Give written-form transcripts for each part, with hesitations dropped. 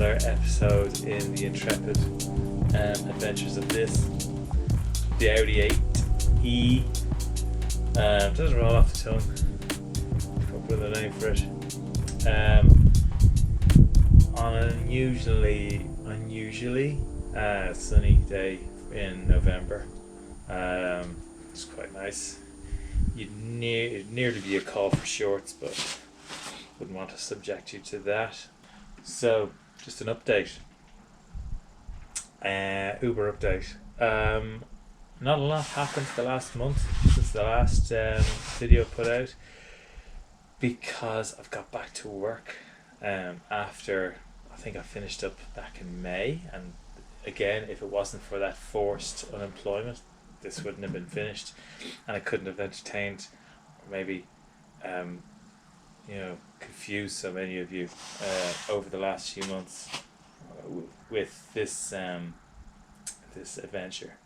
another episode in the intrepid adventures of the Audi 8E. Doesn't roll off the tongue. Come up with a name for it. On an unusually sunny day in November. It's quite nice. You'd nearly be a call for shorts, but wouldn't want to subject you to that. So, just an update. Uber update. Not a lot happened the last month since the last video put out, because I've got back to work after I think I finished up back in May, and again, if it wasn't for that forced unemployment, this wouldn't have been finished, and I couldn't have entertained, or maybe confused so many of you over the last few months with this adventure,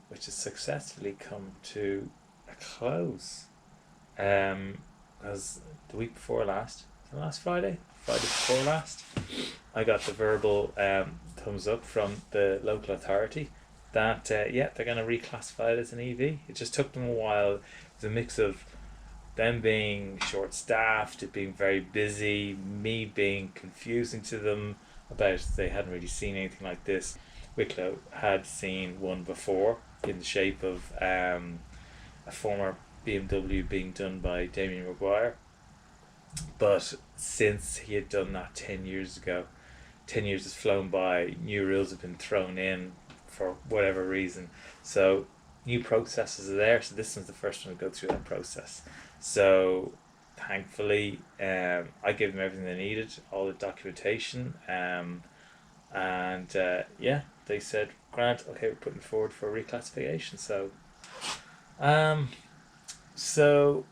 which has successfully come to a close. Because the week before last Friday before last, I got the verbal thumbs up from the local authority that they're going to reclassify it as an EV. It just took them a while. It was a mix of them being short-staffed, it being very busy, me being confusing to them about they hadn't really seen anything like this. Wicklow had seen one before in the shape of a former BMW being done by Damien Maguire, but since he had done that 10 years ago, 10 years has flown by, new rules have been thrown in for whatever reason, so new processes are there, so this one's the first one to go through that process. So thankfully I gave them everything they needed, all the documentation, they said, Grant, okay, we're putting forward for reclassification. So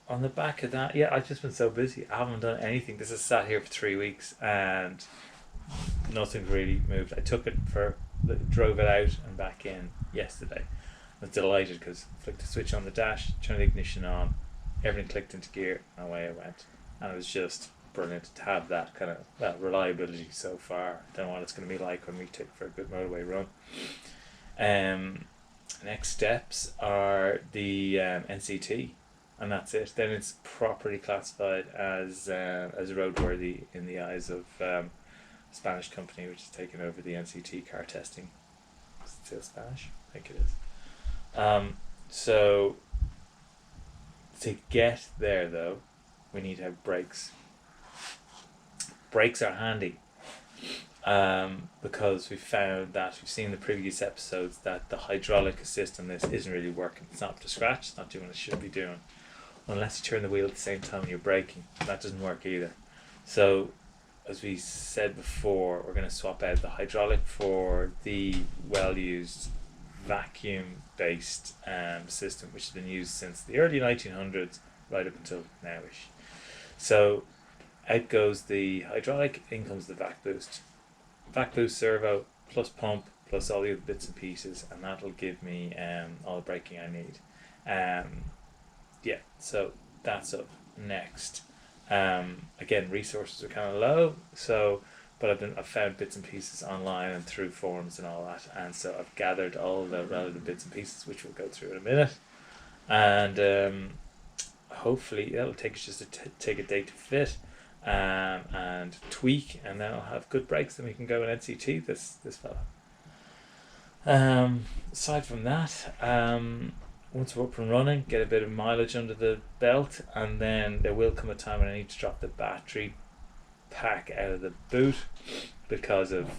on the back of that, I've just been so busy, I haven't done anything. This has sat here for 3 weeks and nothing's really moved. I drove it out and back in yesterday. I was delighted because I flicked the switch on the dash, turned the ignition on, everything clicked into gear, and away I went. And it was just brilliant to have that kind of that reliability so far. I don't know what it's going to be like when we take for a good motorway run. Next steps are the NCT, and that's it. Then it's properly classified as roadworthy in the eyes of a Spanish company which has taken over the NCT car testing. Is it still Spanish? I think it is. So to get there though, we need to have brakes. Brakes are handy because we've seen the previous episodes that the hydraulic assist on this isn't really working. It's not up to scratch, it's not doing what it should be doing. Unless you turn the wheel at the same time when you're braking, that doesn't work either. So as we said before, we're going to swap out the hydraulic for the well-used vacuum based system, which has been used since the early 1900s right up until nowish. So out goes the hydraulic, in comes the vac boost servo plus pump plus all the other bits and pieces, and that'll give me all the braking I need. So that's up next. Again, resources are kind of low, but I've found bits and pieces online and through forums and all that, and so I've gathered all the relative bits and pieces, which we'll go through in a minute, and hopefully that'll take us just to take a day to fit and tweak, and then I'll have good brakes, then we can go and NCT this fella. Aside from that, once we're up and running, get a bit of mileage under the belt, and then there will come a time when I need to drop the battery pack out of the boot because of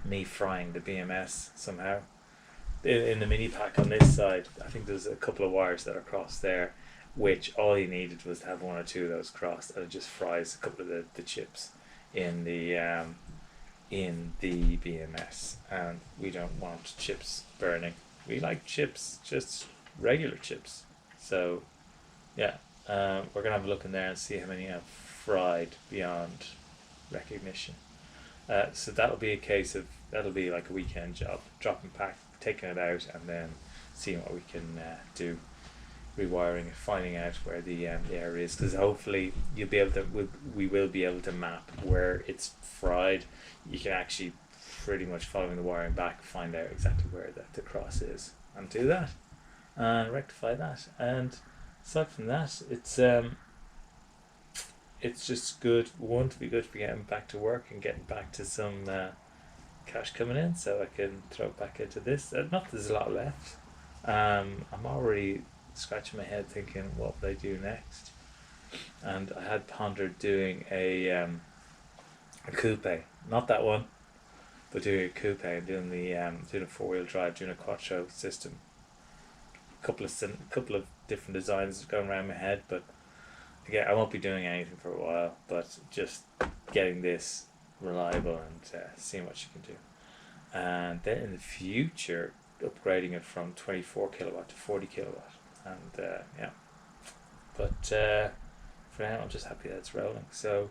me frying the BMS somehow. In the mini pack on this side, I think there's a couple of wires that are crossed there, which all you needed was to have one or two of those crossed, and it just fries a couple of the chips in the BMS, and we don't want chips burning. We like chips, just regular chips. So we're gonna have a look in there and see how many I've fried beyond recognition. So that'll be like a weekend job, dropping pack, taking it out, and then seeing what we can do rewiring it, finding out where the error is, because hopefully you'll be able to we will be able to map where it's fried. You can actually, pretty much following the wiring back, find out exactly where the cross is and do that and rectify that. And aside from that, it's just good, one, to be good for getting back to work and getting back to some cash coming in, so I can throw it back into this. Not that there's a lot left. I'm already scratching my head thinking what would I do next, and I had pondered doing a coupe, not that one, but doing a coupe and doing doing a 4-wheel drive, doing a quattro system. Couple of different designs going around my head, but again, I won't be doing anything for a while. But just getting this reliable and seeing what you can do, and then in the future upgrading it from 24 kilowatt to 40 kilowatt, and yeah. But for now, I'm just happy that it's rolling. So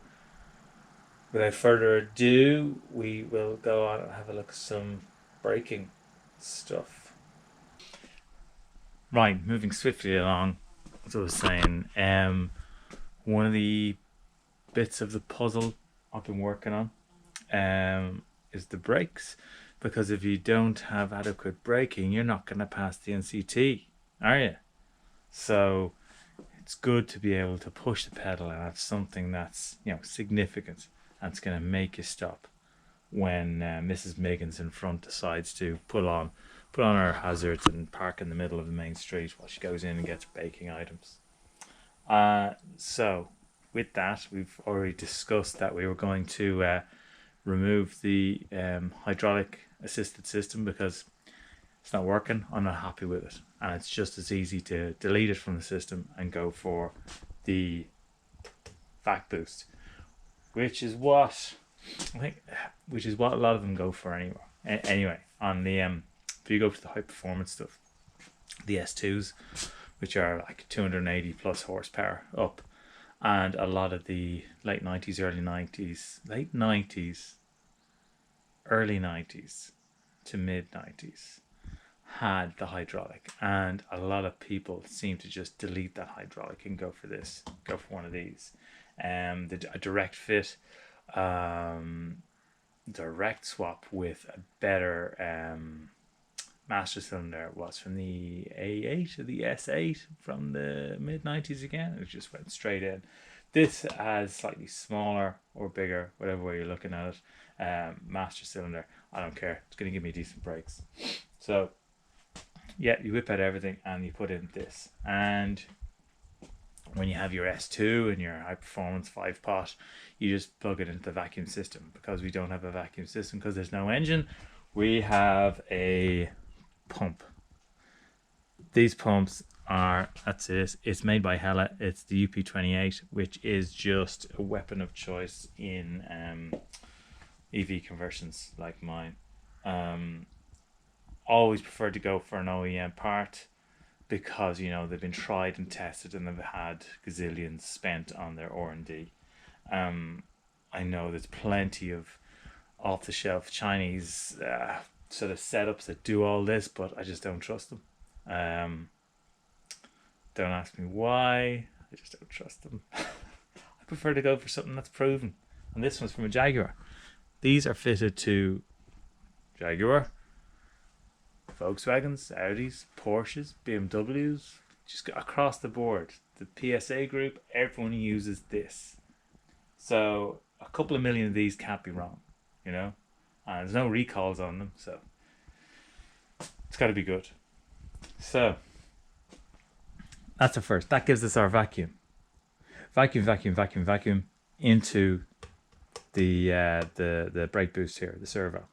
without further ado, we will go on and have a look at some braking stuff. Right, moving swiftly along, as I was saying, one of the bits of the puzzle I've been working on is the brakes, because if you don't have adequate braking, you're not going to pass the NCT, are you? So it's good to be able to push the pedal and have something that's, you know, significant, and it's going to make you stop when Mrs. Miggins in front decides to put on her hazards and park in the middle of the main street while she goes in and gets baking items. So with that, we've already discussed that we were going to remove the hydraulic assisted system because it's not working. I'm not happy with it, and it's just as easy to delete it from the system and go for the vac boost, which is what a lot of them go for anyway. Anyway, on the if you go for the high performance stuff, the S2s, which are like 280 plus horsepower up, and a lot of the late 90s, early 90s to mid 90s had the hydraulic, and a lot of people seem to just delete that hydraulic and go for one of these. A direct fit, direct swap with a better master cylinder was from the A8 or the S8 from the mid 90s again. It just went straight in. This has slightly smaller or bigger, whatever way you're looking at it, master cylinder. I don't care. It's going to give me decent brakes. So yeah, you whip out everything and you put in this. And when you have your S2 and your high performance 5-pot, you just plug it into the vacuum system. Because we don't have a vacuum system because there's no engine, we have a pump. These pumps are, that's it, it's made by Hella. It's the UP28, which is just a weapon of choice in EV conversions like mine. Always prefer to go for an OEM part because, you know, they've been tried and tested and they've had gazillions spent on their R&D. I know there's plenty of off-the-shelf Chinese sort of setups that do all this, but I just don't trust them. Don't ask me why. I just don't trust them. I prefer to go for something that's proven. And this one's from a Jaguar. These are fitted to Jaguar, Volkswagens, Audis, Porsches, BMWs, just across the board. The PSA group, everyone uses this. So a couple of million of these can't be wrong, you know? And there's no recalls on them, so it's got to be good. So that's the first. That gives us our vacuum into the brake boost here, the servo,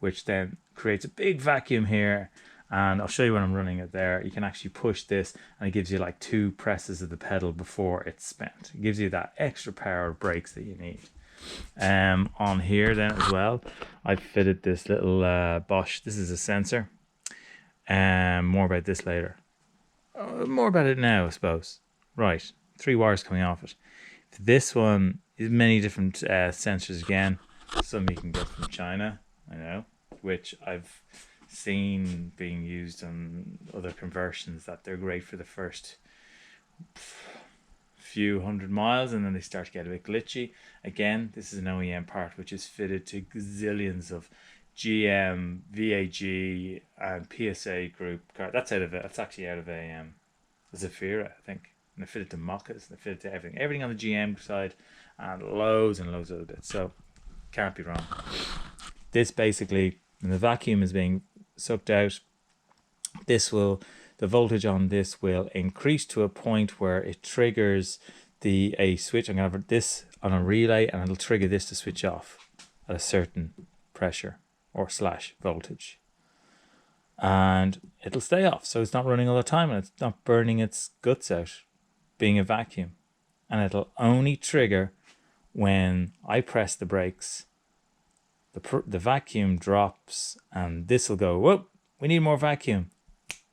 which then creates a big vacuum here. And I'll show you when I'm running it there. You can actually push this and it gives you like 2 presses of the pedal before it's spent. It gives you that extra power of brakes that you need. On here then as well, I fitted this little Bosch. This is a sensor. More about this later. More about it now, I suppose. Right, 3 wires coming off it. This one is many different sensors again. Some you can get from China, I know, which I've seen being used on other conversions, that they're great for the first few 100 miles, and then they start to get a bit glitchy. Again, this is an OEM part which is fitted to gazillions of GM, VAG, and PSA group car. That's out of it. That's actually out of a Zafira, I think. And they're fitted to Moccas, they're fitted to everything on the GM side, and loads of other bits. So can't be wrong. This basically, when the vacuum is being sucked out, the voltage on this will increase to a point where it triggers a switch. I'm going to have this on a relay, and it'll trigger this to switch off at a certain pressure or / voltage. And it'll stay off, so it's not running all the time, and it's not burning its guts out, being a vacuum. And it'll only trigger when I press the brakes. The vacuum drops, and this will go, whoop, we need more vacuum.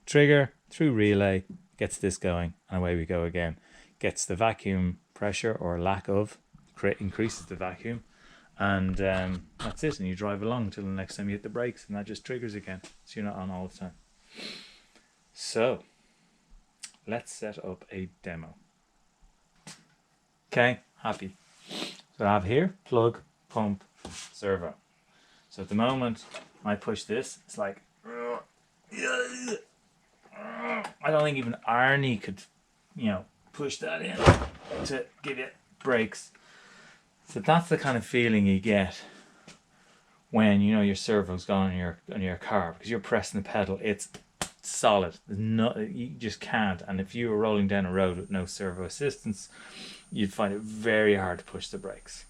Trigger through relay, gets this going, and away we go again. Gets the vacuum pressure or lack of, increases the vacuum, and that's it. And you drive along until the next time you hit the brakes, and that just triggers again, so you're not on all the time. So let's set up a demo. Okay, happy. So I have here plug, pump, servo. So at the moment I push this, it's like, I don't think even Arnie could, push that in to give you brakes. So that's the kind of feeling you get when your servo's gone on your car, because you're pressing the pedal. It's solid. You just can't. And if you were rolling down a road with no servo assistance, you'd find it very hard to push the brakes.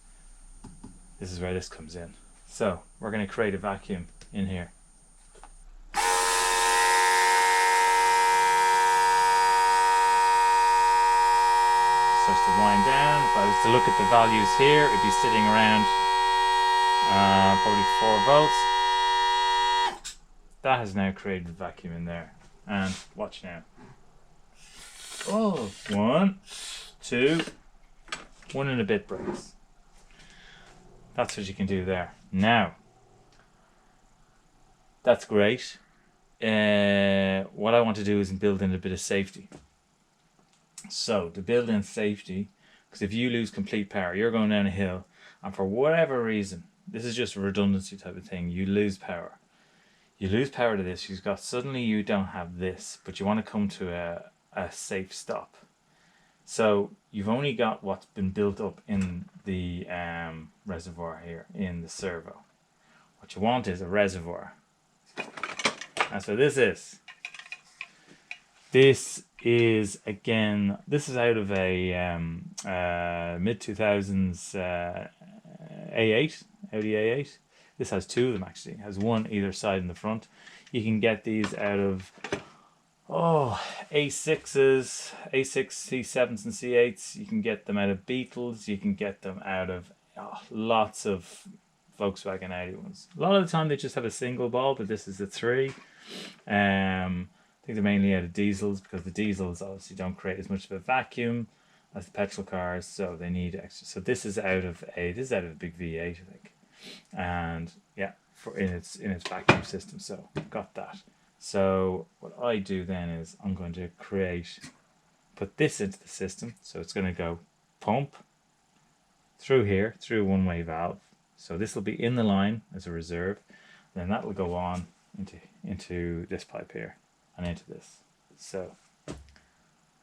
This is where this comes in. So we're going to create a vacuum in here. Starts to wind down. If I was to look at the values here, it'd be sitting around probably 4 volts. That has now created a vacuum in there. And watch now. Oh, 1, 2, 1 and a bit brakes. That's what you can do there. Now, that's great. What I want to do is build in a bit of safety. So to build in safety, because if you lose complete power, you're going down a hill, and for whatever reason, this is just a redundancy type of thing, you lose power. You lose power to this, suddenly you don't have this, but you want to come to a safe stop. So you've only got what's been built up in the reservoir here, in the servo. What you want is a reservoir. That's what this is. This is out of a mid-2000s A8, Audi A8. This has 2 of them actually. It has one either side in the front. You can get these out of A6s, A6, C7s and C8s. You can get them out of Beetles. You can get them out of lots of Volkswagen Audi ones. A lot of the time they just have a single ball, but this is a 3. I think they're mainly out of diesels, because the diesels obviously don't create as much of a vacuum as the petrol cars, so they need extra. So this is out of a big V8, I think, and yeah, in its vacuum system. So got that. So what I do then is I'm going to put this into the system. So it's going to go pump through here, through a one-way valve. So this will be in the line as a reserve. Then that will go on into this pipe here and into this. So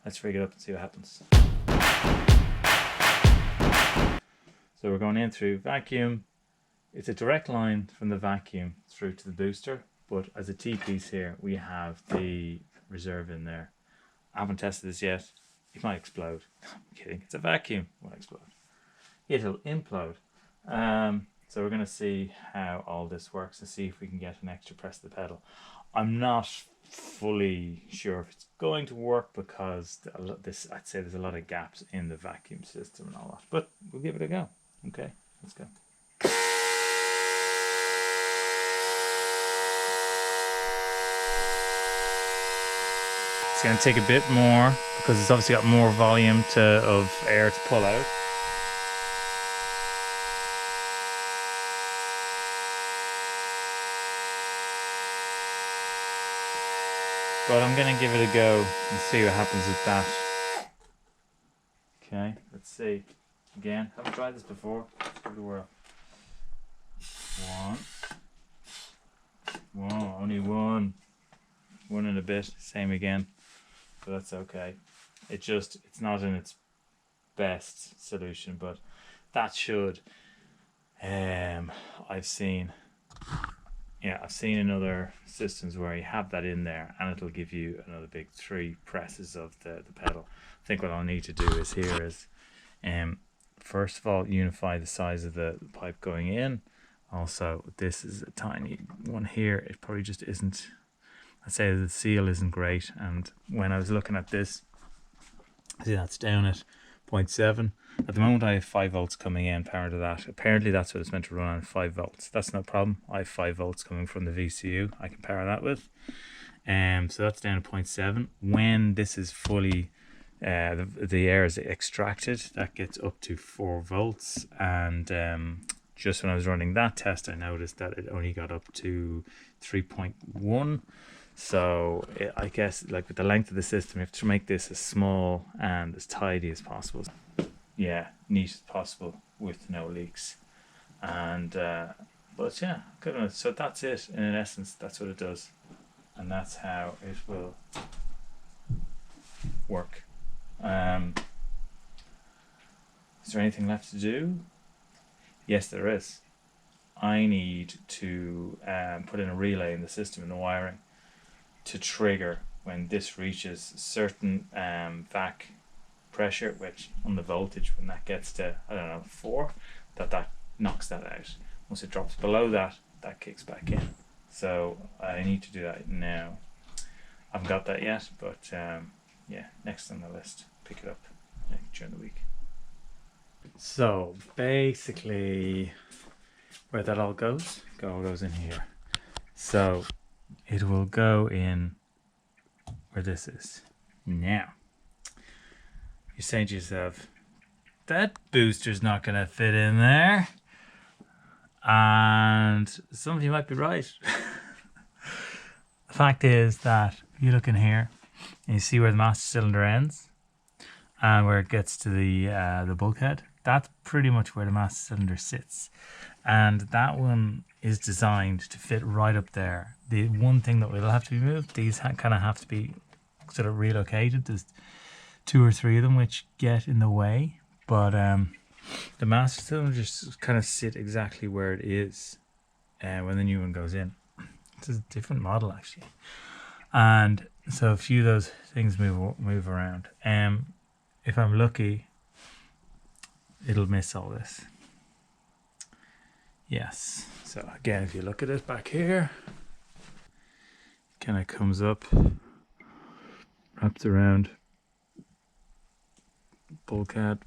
let's rig it up and see what happens. So we're going in through vacuum. It's a direct line from the vacuum through to the booster, but as a T-piece here, we have the reserve in there. I haven't tested this yet. It might explode. I'm kidding. It's a vacuum. It won't explode. It'll implode. So we're going to see how all this works and see if we can get an extra press to the pedal. I'm not fully sure if it's going to work, because I'd say there's a lot of gaps in the vacuum system and all that, but we'll give it a go. Okay, let's go. It's going to take a bit more because it's obviously got more volume of air to pull out. But I'm going to give it a go and see what happens with that. Okay, let's see. Again, haven't tried this before. Give it a whirl. One. Whoa, only one. One and a bit. Same again. But that's okay. It's not in its best solution, but that should. I've seen in other systems where you have that in there and it'll give you another big 3 presses of the pedal. I think what I'll need to do is first of all unify the size of the pipe going in. Also, this is a tiny one here. It probably just isn't, I'd say the seal isn't great, and when I was looking at this, see that's down at 0.7. At the moment I have 5 volts coming in, power to that. Apparently that's what it's meant to run on, 5 volts. That's no problem. I have 5 volts coming from the VCU I can power that with. So that's down to 0.7. When this is fully, the air is extracted, that gets up to 4 volts. And just when I was running that test, I noticed that it only got up to 3.1. So I guess like with the length of the system, you have to make this as small and as tidy as possible. Yeah, neat as possible with no leaks. And but yeah, good enough. So that's it. In essence, that's what it does, and that's how it will work. Is there anything left to do? Yes, there is. I need to put in a relay in the system, in the wiring, to trigger when this reaches certain vac pressure, which on the voltage, when that gets to, I don't know, 4, that knocks that out. Once it drops below that, that kicks back in. So I need to do that now. I haven't got that yet, but yeah, next on the list. Pick it up during the week. So basically, where that all goes in here. So it will go in where this is. Now, you're saying to yourself, that booster's not going to fit in there. And some of you might be right. The fact is that if you look in here and you see where the master cylinder ends and where it gets to the bulkhead, that's pretty much where the master cylinder sits. And that one is designed to fit right up there. The one thing that will have to be moved, these kind of have to be sort of relocated. There's 2 or 3 of them which get in the way, but the master cylinder just kind of sit exactly where it is when the new one goes in. It's a different model actually, and so a few of those things move around. If I'm lucky, it'll miss all this. Yes. So again, if you look at it back here, it kind of comes up, wraps around bulkhead.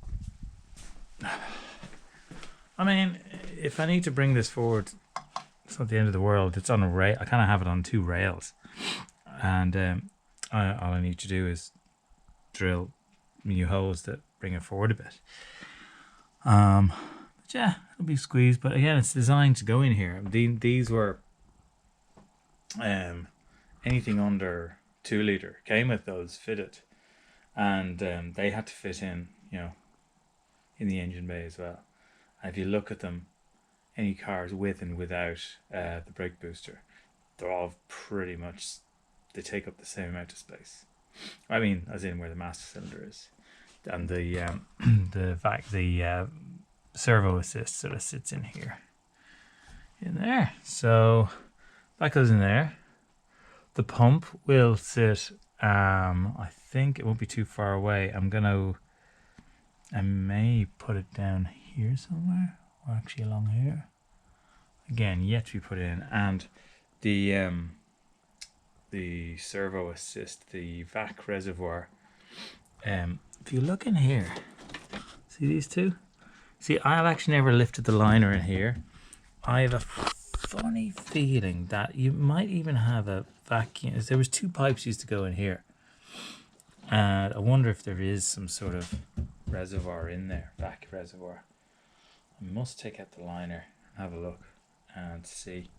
I mean, if I need to bring this forward, it's not the end of the world. It's on a rail. I kind of have it on 2 rails, and all I need to do is drill new holes that bring it forward a bit. But yeah, it'll be squeezed. But again, it's designed to go in here. These were anything under 2 litre came with those fitted, and they had to fit in, in the engine bay as well. And if you look at them, any cars with and without the brake booster, they're all pretty much, they take up the same amount of space. I mean, as in where the master cylinder is, and the servo assist sort of sits in here, in there. So that goes in there. The pump will sit. I think it won't be too far away. I may put it down here somewhere, or actually along here. Again, yet to be put in. And the servo assist, the vac reservoir. If you look in here, see these 2? See, I've actually never lifted the liner in here. I have a funny feeling that you might even have a vacuum. There was 2 pipes used to go in here, and I wonder if there is some sort of reservoir in there, vac reservoir. I must take out the liner, have a look and see.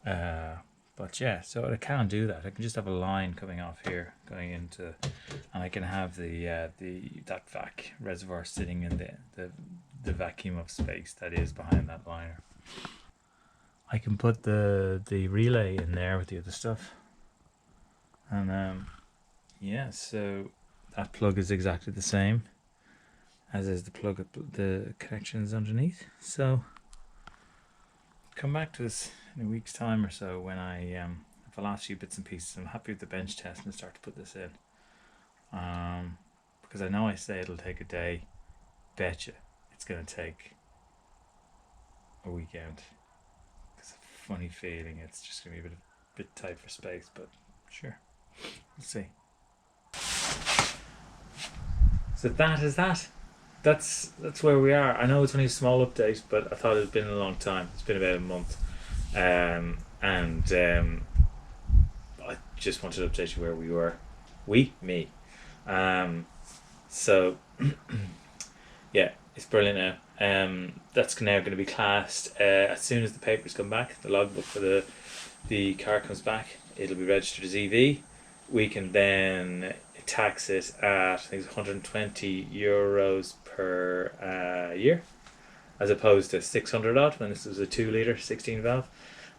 But But yeah, so I can't do that. I can just have a line coming off here, going into, and I can have that vac reservoir sitting in the vacuum of space that is behind that liner. I can put the relay in there with the other stuff, and yeah, so that plug is exactly the same as is the plug, the connections underneath. So come back to this in a week's time or so when I have the last few bits and pieces. I'm happy with the bench test and start to put this in, because I know I say it'll take a day. Betcha it's going to take a weekend. It's a funny feeling it's just going to be a bit tight for space, but sure, we'll see. So that is that. That's where we are. I know it's only a small update, but I thought it had been a long time. It's been about a month, and I just wanted to update you where we were. Me. So yeah, it's brilliant now. That's now going to be classed as soon as the papers come back. The logbook for the car comes back. It'll be registered as EV. We can then tax it at, I think it's €120 per year, as opposed to 600 odd when this was a 2 litre 16 valve.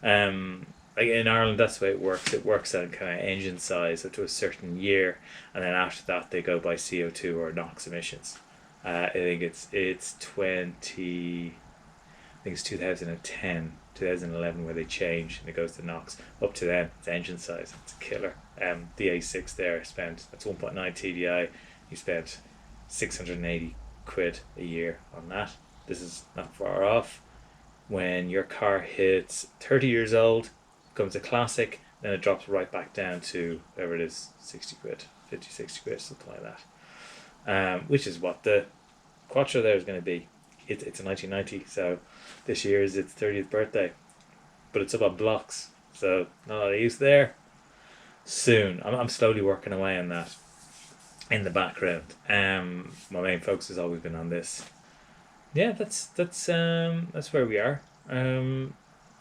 Like in Ireland, that's the way it works. It works on kind of engine size up to a certain year, and then after that they go by CO2 or NOx emissions. I think it's 2011 where they change and it goes to NOx. Up to then it's engine size. It's a killer. The A6 there spent, that's 1.9 TDI. You spent 680 quid a year on that. This is not far off. When your car hits 30 years old, becomes a classic, then it drops right back down to whatever it is, 60 quid, 50, 60 quid, something like that. Which is what the Quattro there is going to be. It's a 1990, so this year is its 30th birthday, but it's up on blocks, so not a lot of use there. Soon, I'm slowly working away on that in the background. My main focus has always been on this. Yeah, that's where we are. I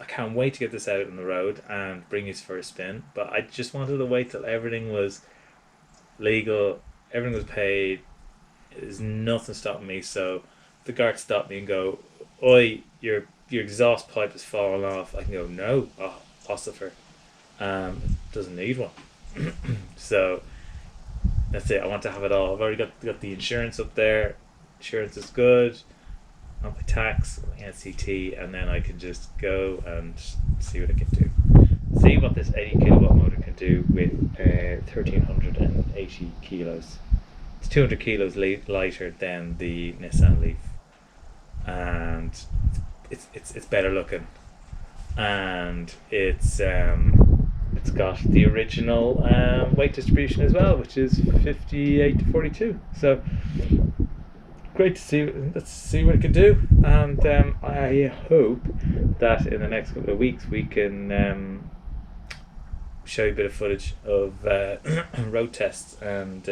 can't wait to get this out on the road and bring you for a spin, but I just wanted to wait till everything was legal, everything was paid. There's nothing stopping me, so the guard stopped me and go, "Oi, your exhaust pipe has fallen off." I can go, "No, ossifer, doesn't need one." So that's it. I want to have it all. I've already got the insurance up there. Insurance is good. I'll pay tax, NCT, and then I can just go and see what it can do. See what this 80 kilowatt motor can do with 1,380 kilos. It's 200 kilos lighter than the Nissan Leaf, and it's better looking, and it's got the original weight distribution as well, which is 58 to 42. So great to see. Let's see what it can do, and I hope that in the next couple of weeks we can show you a bit of footage of road tests and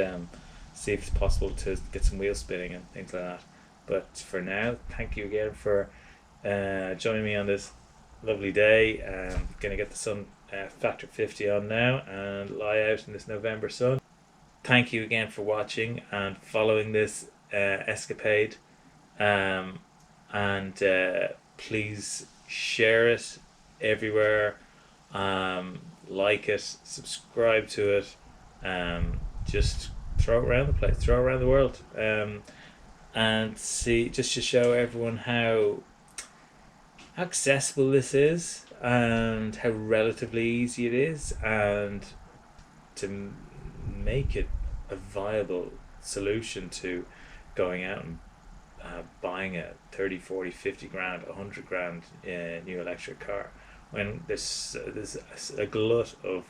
see if it's possible to get some wheel spinning and things like that. But for now, thank you again for joining me on this lovely day. I'm going to get the sun factor 50 on now and lie out in this November sun. Thank you again for watching and following this escapade, and please share it everywhere, like it, subscribe to it, just throw it around the place, throw it around the world, and see, just to show everyone how accessible this is and how relatively easy it is, and to make it a viable solution to going out and buying a 30, 40, 50 grand, 100 grand new electric car, when there's a glut of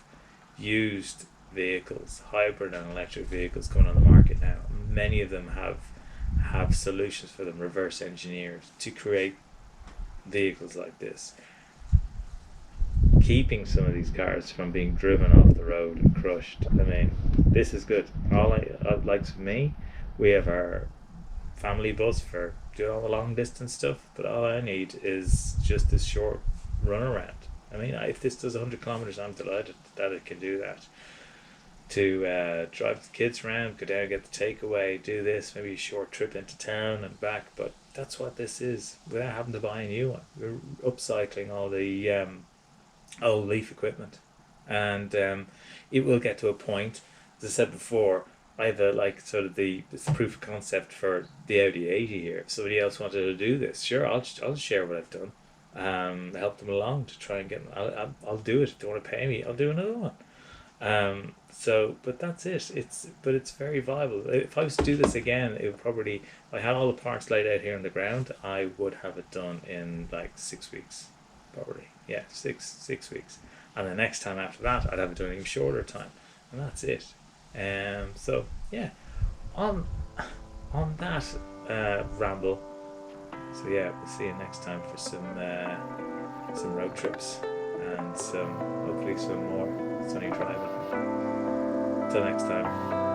used vehicles, hybrid and electric vehicles coming on the market now. Many of them have solutions for them, reverse engineered, to create vehicles like this, keeping some of these cars from being driven off the road and crushed. I mean, this is good. Like for me, we have our family bus for doing all the long distance stuff, but all I need is just this short run around. I mean, if this does 100 kilometers, I'm delighted that it can do that. To drive the kids around, go down, get the takeaway, do this, maybe a short trip into town and back. But that's what this is, without having to buy a new one. We're upcycling all the old Leaf equipment, and it will get to a point. As I said before, I have a, like, sort of it's the proof of concept for the Audi 80 here. If somebody else wanted to do this, sure, I'll share what I've done, help them along to try and get them. I'll do it. If they want to pay me, I'll do another one. But that's it. It's very viable. If I was to do this again, it would probably, if I had all the parts laid out here on the ground, I would have it done in like 6 weeks, probably. Yeah, six weeks. And the next time after that, I'd have it done in even shorter time, and that's it. So yeah, on that ramble. So yeah, we'll see you next time for some road trips and hopefully some more sunny driving. Till next time.